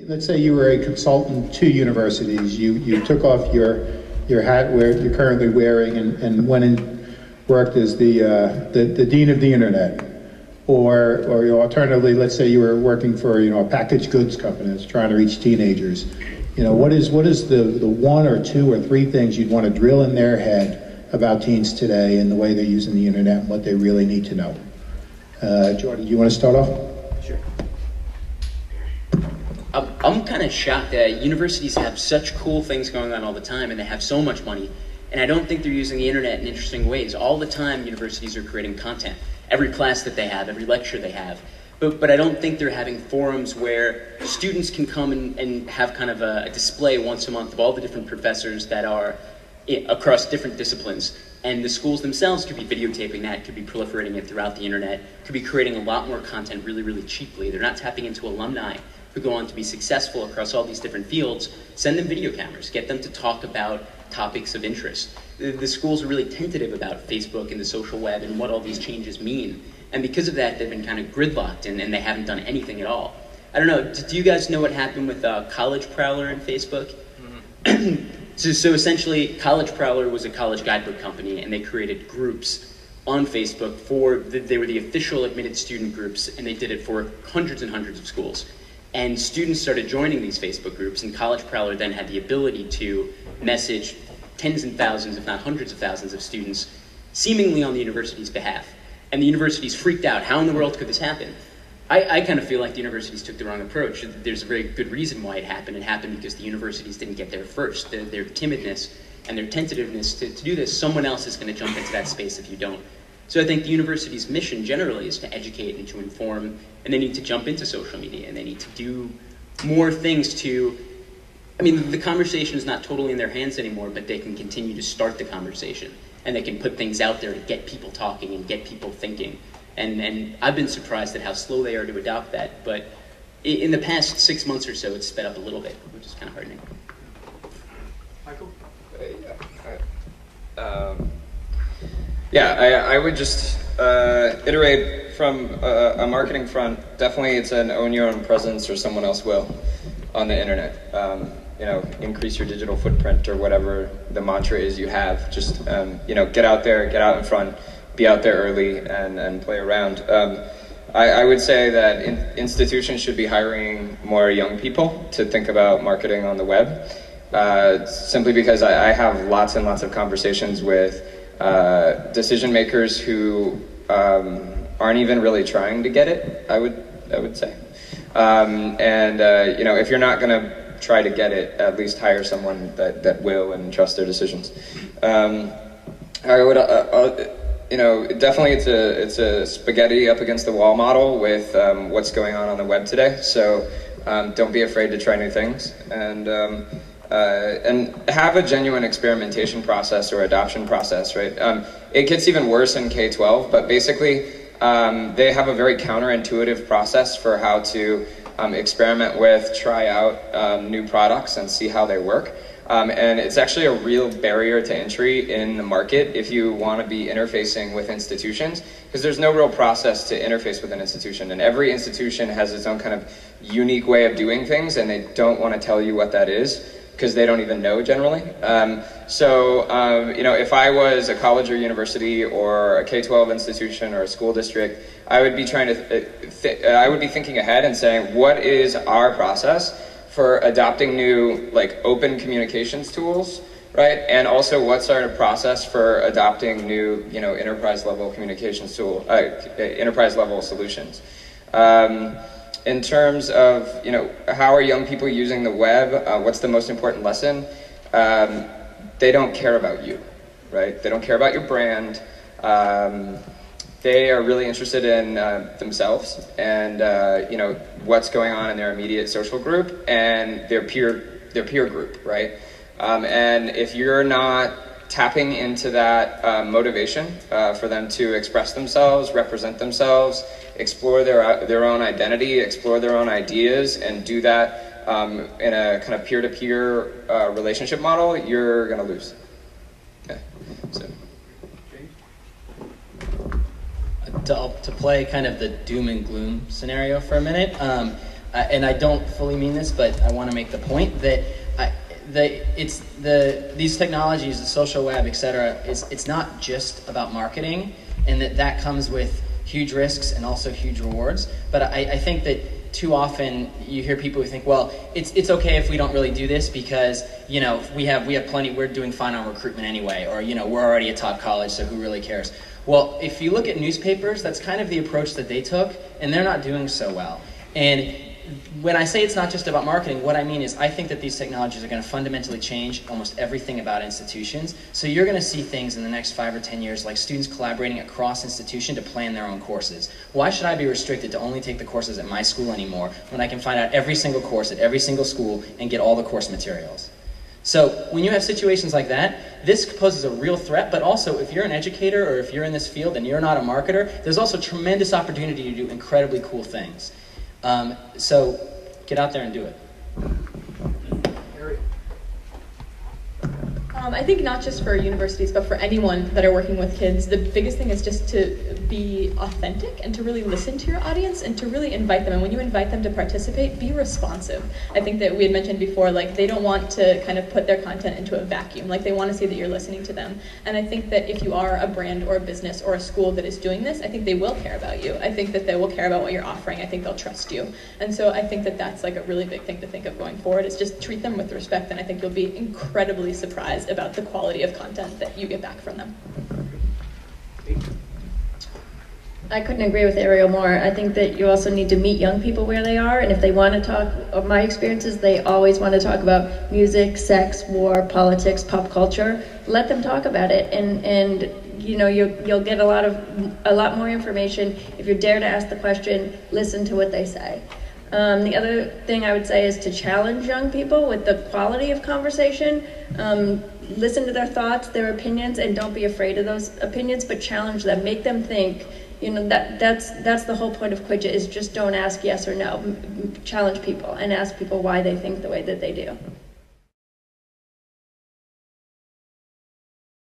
Let's say you were a consultant to universities. You took off your hat where you're currently wearing and went and worked as the dean of the internet. Or alternatively, let's say you were working for a packaged goods company that's trying to reach teenagers. What is the one or two or three things you'd want to drill in their head about teens today and the way they're using the internet and what they really need to know? Jordan, you want to start off? Sure. I'm kind of shocked that universities have such cool things going on all the time, and they have so much money, and I don't think they're using the internet in interesting ways. All the time, universities are creating content. Every class that they have, every lecture they have. But I don't think they're having forums where students can come and have kind of a display once a month of all the different professors that are across different disciplines. And the schools themselves could be videotaping that, could be proliferating it throughout the internet, could be creating a lot more content really, really cheaply. They're not tapping into alumni who go on to be successful across all these different fields. Send them video cameras, get them to talk about topics of interest. The schools are really tentative about Facebook and the social web and what all these changes mean. And because of that, they've been kind of gridlocked and they haven't done anything at all. I don't know, do you guys know what happened with College Prowler and Facebook? Mm-hmm. So essentially, College Prowler was a college guidebook company, and they created groups on Facebook they were the official admitted student groups, and they did it for hundreds and hundreds of schools. And students started joining these Facebook groups, and College Prowler then had the ability to message tens and thousands, if not hundreds of thousands of students, seemingly on the university's behalf. And the universities freaked out. How in the world could this happen? I kind of feel like the universities took the wrong approach. There's a very good reason why it happened. It happened because the universities didn't get there first. Their timidness and their tentativeness to do this, someone else is going to jump into that space if you don't. So I think the university's mission generally is to educate and to inform, and they need to jump into social media, and they need to do more things the conversation is not totally in their hands anymore, but they can continue to start the conversation, and they can put things out there to get people talking and get people thinking. And I've been surprised at how slow they are to adopt that, but in the past 6 months or so, it's sped up a little bit, which is kind of heartening. Michael? I would just iterate from a marketing front. Definitely, it's an own your own presence or someone else will on the internet. Increase your digital footprint or whatever the mantra is you have. Just get out there, get out in front, be out there early, and play around. I would say that institutions should be hiring more young people to think about marketing on the web. Simply because I have lots and lots of conversations with decision makers who aren't even really trying to get it, I would say. If you're not going to try to get it, at least hire someone that will and trust their decisions. I would, definitely it's a spaghetti up against the wall model with what's going on the web today. So don't be afraid to try new things and have a genuine experimentation process or adoption process, right? It gets even worse in K-12, but basically they have a very counterintuitive process for how to experiment with, try out new products and see how they work. And it's actually a real barrier to entry in the market if you want to be interfacing with institutions, because there's no real process to interface with an institution, and every institution has its own kind of unique way of doing things, and they don't want to tell you what that is because they don't even know generally. If I was a college or university or a K-12 institution or a school district, I would be trying to I would be thinking ahead and saying, what is our process for adopting new open communications tools, right? And also, what's our process for adopting new enterprise level communications tool, enterprise level solutions? In terms of how are young people using the web? What's the most important lesson? They don't care about you, right? They don't care about your brand. They are really interested in themselves and what's going on in their immediate social group and their peer group, right? And if you're not tapping into that motivation for them to express themselves, represent themselves, explore their own identity, explore their own ideas, and do that in a kind of peer-to-peer relationship model, you're going to lose. Okay. So. To play kind of the doom and gloom scenario for a minute, and I don't fully mean this, but I want to make the point that these technologies, the social web, etc. It's not just about marketing, and that comes with huge risks and also huge rewards. But I think that too often you hear people who think, well, it's okay if we don't really do this because, you know, we have plenty, we're doing fine on recruitment anyway, or, you know, we're already a top college, so who really cares? Well, if you look at newspapers, that's kind of the approach that they took, and they're not doing so well. And when I say it's not just about marketing, what I mean is I think that these technologies are going to fundamentally change almost everything about institutions. So you're going to see things in the next 5 or 10 years like students collaborating across institution to plan their own courses. Why should I be restricted to only take the courses at my school anymore when I can find out every single course at every single school and get all the course materials? So when you have situations like that, this poses a real threat, but also if you're an educator or if you're in this field and you're not a marketer, there's also tremendous opportunity to do incredibly cool things. So get out there and do it. I think not just for universities, but for anyone that are working with kids, the biggest thing is just to be authentic and to really listen to your audience and to really invite them. And when you invite them to participate, be responsive. I think that we had mentioned before, like, they don't want to kind of put their content into a vacuum. Like, they want to see that you're listening to them. And I think that if you are a brand or a business or a school that is doing this, I think they will care about you. I think that they will care about what you're offering. I think they'll trust you. And so I think that that's like a really big thing to think of going forward, is just treat them with respect. And I think you'll be incredibly surprised about the quality of content that you get back from them. I couldn't agree with Ariel more. I think that you also need to meet young people where they are, and if they want to talk of my experiences, they always want to talk about music, sex, war, politics, pop culture. Let them talk about it, and you know, you'll get a lot more information if you dare to ask the question, listen to what they say. The other thing I would say is to challenge young people with the quality of conversation. Listen to their thoughts, their opinions, and don't be afraid of those opinions, but challenge them, make them think. You know, that's the whole point of Quidget, is just don't ask yes or no. Challenge people and ask people why they think the way that they do.